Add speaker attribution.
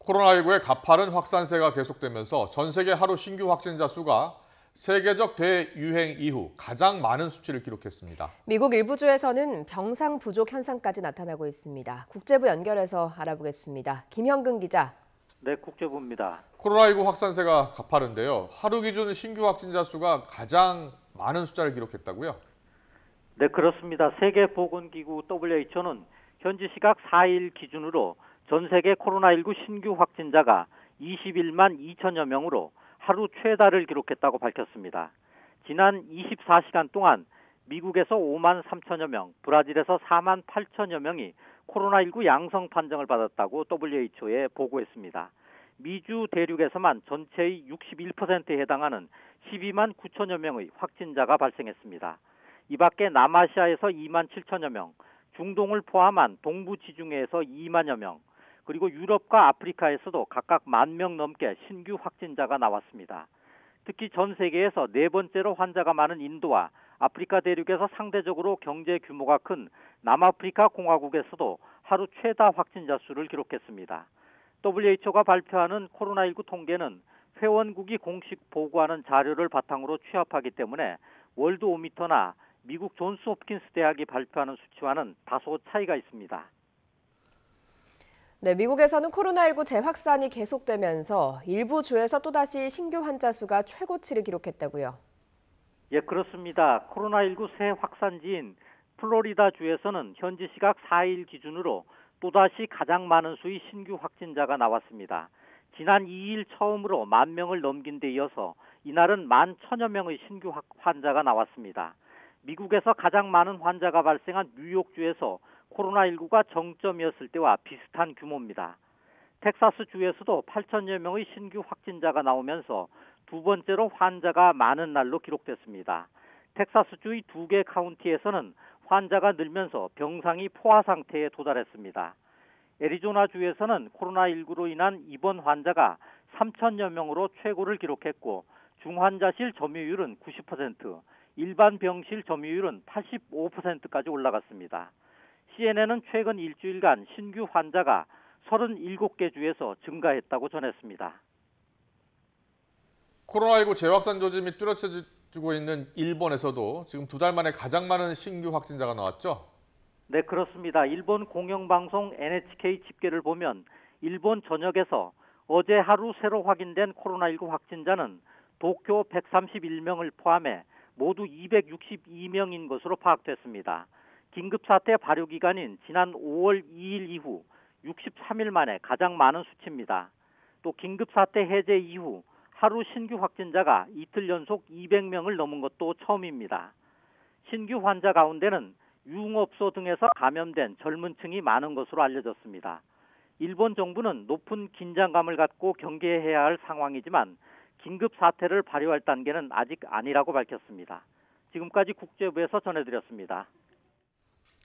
Speaker 1: 코로나19의 가파른 확산세가 계속되면서 전 세계 하루 신규 확진자 수가 세계적 대유행 이후 가장 많은 수치를 기록했습니다.
Speaker 2: 미국 일부 주에서는 병상 부족 현상까지 나타나고 있습니다. 국제부 연결해서 알아보겠습니다. 김형근 기자.
Speaker 3: 네, 국제부입니다.
Speaker 1: 코로나19 확산세가 가파른데요. 하루 기준 신규 확진자 수가 가장 많은 숫자를 기록했다고요?
Speaker 3: 네, 그렇습니다. 세계보건기구 WHO는 현지 시각 4일 기준으로 전 세계 코로나19 신규 확진자가 21만 2천여 명으로 하루 최다를 기록했다고 밝혔습니다. 지난 24시간 동안 미국에서 5만 3천여 명, 브라질에서 4만 8천여 명이 코로나19 양성 판정을 받았다고 WHO에 보고했습니다. 미주 대륙에서만 전체의 61%에 해당하는 12만 9천여 명의 확진자가 발생했습니다. 이 밖에 남아시아에서 2만 7천여 명, 중동을 포함한 동부 지중해에서 2만여 명, 그리고 유럽과 아프리카에서도 각각 1만 명 넘게 신규 확진자가 나왔습니다. 특히 전 세계에서 네 번째로 환자가 많은 인도와 아프리카 대륙에서 상대적으로 경제 규모가 큰 남아프리카 공화국에서도 하루 최다 확진자 수를 기록했습니다. WHO가 발표하는 코로나19 통계는 회원국이 공식 보고하는 자료를 바탕으로 취합하기 때문에 월드오미터나 미국 존스 홉킨스 대학이 발표하는 수치와는 다소 차이가 있습니다.
Speaker 2: 네, 미국에서는 코로나19 재확산이 계속되면서 일부 주에서 또다시 신규 환자 수가 최고치를 기록했다고요.
Speaker 3: 예, 그렇습니다. 코로나19 새 확산지인 플로리다 주에서는 현지 시각 4일 기준으로 또다시 가장 많은 수의 신규 확진자가 나왔습니다. 지난 2일 처음으로 10,000명을 넘긴 데 이어서 이날은 11,000여 명의 신규 환자가 나왔습니다. 미국에서 가장 많은 환자가 발생한 뉴욕주에서 코로나19가 정점이었을 때와 비슷한 규모입니다. 텍사스 주에서도 8천여 명의 신규 확진자가 나오면서 두 번째로 환자가 많은 날로 기록됐습니다. 텍사스주의 2개 카운티에서는 환자가 늘면서 병상이 포화 상태에 도달했습니다. 애리조나주에서는 코로나19로 인한 입원 환자가 3천여 명으로 최고를 기록했고 중환자실 점유율은 90%, 일반 병실 점유율은 85%까지 올라갔습니다. CNN은 최근 일주일간 신규 환자가 37개 주에서 증가했다고 전했습니다.
Speaker 1: 코로나19 재확산 조짐이 뚜렷해지고 있는 일본에서도 지금 2달 만에 가장 많은 신규 확진자가 나왔죠?
Speaker 3: 네, 그렇습니다. 일본 공영방송 NHK 집계를 보면 일본 전역에서 어제 하루 새로 확인된 코로나19 확진자는 도쿄 131명을 포함해 모두 262명인 것으로 파악됐습니다. 긴급사태 발효기간인 지난 5월 2일 이후 63일 만에 가장 많은 수치입니다. 또 긴급사태 해제 이후 하루 신규 확진자가 이틀 연속 200명을 넘은 것도 처음입니다. 신규 환자 가운데는 유흥업소 등에서 감염된 젊은 층이 많은 것으로 알려졌습니다. 일본 정부는 높은 긴장감을 갖고 경계해야 할 상황이지만 긴급 사태를 발효할 단계는 아직 아니라고 밝혔습니다. 지금까지 국제부에서 전해드렸습니다.